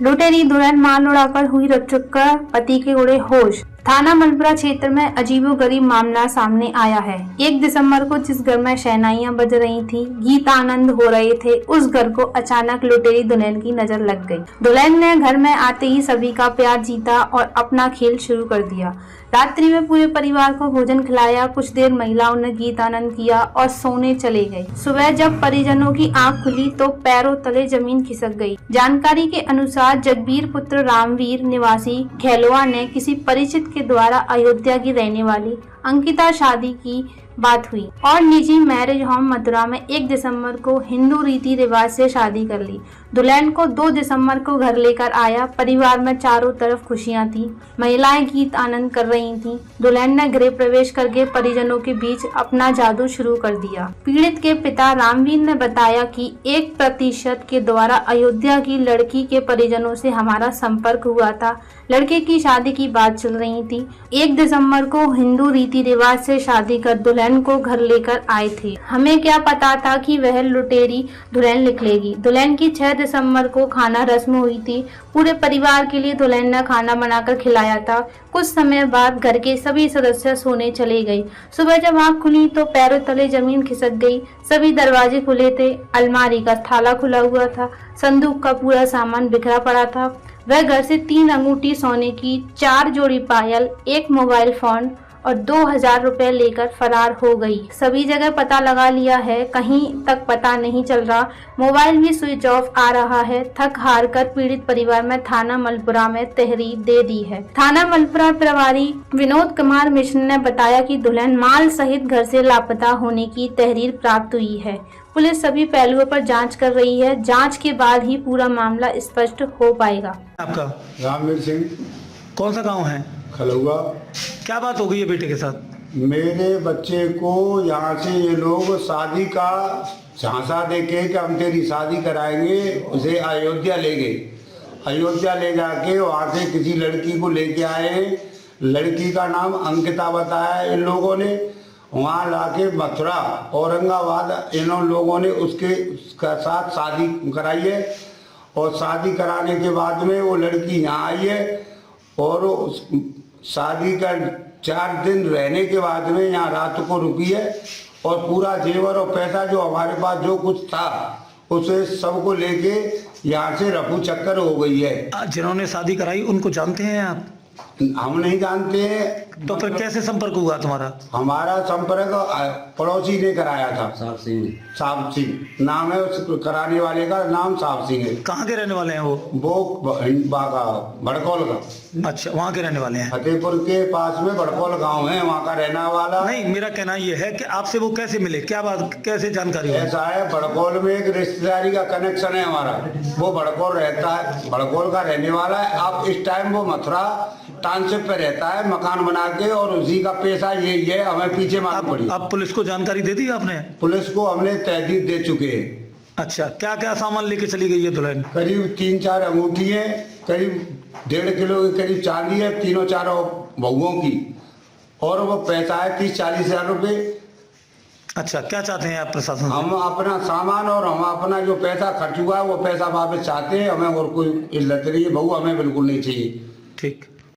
लुटेरी दुल्हन माल उड़ाकर हुई रफचक्कर, पति के उड़े होश। थाना मलपुरा क्षेत्र में अजीबोगरीब मामला सामने आया है। 1 दिसंबर को जिस घर में शहनाइयां बज रही थी, गीत आनंद हो रहे थे, उस घर को अचानक लुटेरी दुल्हन की नजर लग गई। दुल्हन ने घर में आते ही सभी का प्यार जीता और अपना खेल शुरू कर दिया। रात्रि में पूरे परिवार को भोजन खिलाया। कुछ देर महिलाओं ने गीत आनंद किया और सोने चले गए। सुबह जब परिजनों की आंख खुली तो पैरों तले जमीन खिसक गई। जानकारी के अनुसार जगबीर पुत्र रामवीर निवासी खेलवा ने किसी परिचित के द्वारा अयोध्या की रहने वाली अंकिता शादी की बात हुई और निजी मैरिज होम मथुरा में 1 दिसंबर को हिंदू रीति रिवाज से शादी कर ली। दुल्हन को 2 दिसंबर को घर लेकर आया। परिवार में चारों तरफ खुशियां थी। महिलाएं गीत आनंद कर रही थीं। दुल्हन ने गृह प्रवेश करके परिजनों के बीच अपना जादू शुरू कर दिया। पीड़ित के पिता रामवीर ने बताया कि 1% के द्वारा अयोध्या की लड़की के परिजनों से हमारा संपर्क हुआ था। लड़के की शादी की बात चल रही थी। 1 दिसंबर को हिंदू रीति रिवाज से शादी कर दुल्हन को घर लेकर आए थे। हमें क्या पता था कि वह लुटेरी दुल्हन निकलेगी। दुल्हन की 6 दिसंबर को खाना रस्म हुई थी। पूरे परिवार के लिए दुल्हन ने खाना बनाकर खिलाया था। कुछ समय बाद घर के सभी सदस्य सोने चले गए। सुबह जब आँख खुली तो पैरों तले जमीन खिसक गई। सभी दरवाजे खुले थे। अलमारी का ताला खुला हुआ था। संदूक का पूरा सामान बिखरा पड़ा था। वह घर से 3 अंगूठी सोने की, 4 जोड़ी पायल, 1 मोबाइल फोन और 2000 रुपए लेकर फरार हो गई। सभी जगह पता लगा लिया है, कहीं तक पता नहीं चल रहा। मोबाइल भी स्विच ऑफ आ रहा है। थक हार कर पीड़ित परिवार में थाना मलपुरा में तहरीर दे दी है। थाना मलपुरा प्रभारी विनोद कुमार मिश्र ने बताया कि दुल्हन माल सहित घर से लापता होने की तहरीर प्राप्त हुई है। पुलिस सभी पहलुओं पर जांच कर रही है। जांच के बाद ही पूरा मामला स्पष्ट हो पाएगा। आपका रामवीर सिंह। कौन सा गांव है? खलुआ। क्या बात हो गई है बेटे के साथ? मेरे बच्चे को यहाँ से ये लोग शादी का झांसा देके कि हम तेरी शादी कराएंगे, उसे अयोध्या ले गए। अयोध्या ले जाके वहाँ से किसी लड़की को लेके आए। लड़की का नाम अंकिता बताया इन लोगों ने। वहाँ लाके मथुरा औरंगाबाद इन लोगों ने उसके साथ शादी कराई है और शादी कराने के बाद में वो लड़की यहाँ आई है और शादी का 4 दिन रहने के बाद में यहाँ रात को रुकी है और पूरा जेवर और पैसा जो हमारे पास जो कुछ था उसे सबको लेके यहाँ से रफू चक्कर हो गई है। जिन्होंने शादी कराई उनको जानते हैं आप? हम नहीं जानते हैं। तो फिर कैसे संपर्क हुआ तुम्हारा? हमारा संपर्क पड़ोसी ने कराया था। साहब सिंह नाम है उस कराने वाले का नाम साहब सिंह है। कहाँ के रहने वाले हैं वो बागा भड़कौल का। अच्छा, वहाँ के रहने वाले हैं। फतेहपुर के पास में भड़कौल गांव है, वहाँ का रहने वाला। नहीं, मेरा कहना ये है कि आपसे वो कैसे मिले, क्या बात, कैसे जानकारी हुई? ऐसा है, भड़कौल में एक रिश्तेदारी का कनेक्शन है हमारा। वो भड़कौल रहता है, भड़कौल का रहने वाला है। अब इस टाइम वो मथुरा टाउनशिप पे रहता है मकान बना के और उसी का पैसा यही है। हमें पीछे मालूम पड़ी। अब पुलिस को जानकारी दे दी आपने? पुलिस को हमने तहरीर दे चुके हैं। अच्छा, क्या क्या सामान लेके चली गई है दुल्हन? करीब 3-4 अंगूठी है, करीब 1.5 किलो के करीब चांदी है, 3-4 बहुओं की, और वो पैसा है 30-40 हजार रुपये। अच्छा, क्या चाहते हैं आप प्रशासन से? हम अपना सामान और हम अपना जो पैसा खर्च हुआ है वो पैसा वापस चाहते हैं। हमें और कोई इज्जत नहीं है बहू, हमें बिल्कुल नहीं चाहिए। ठीक।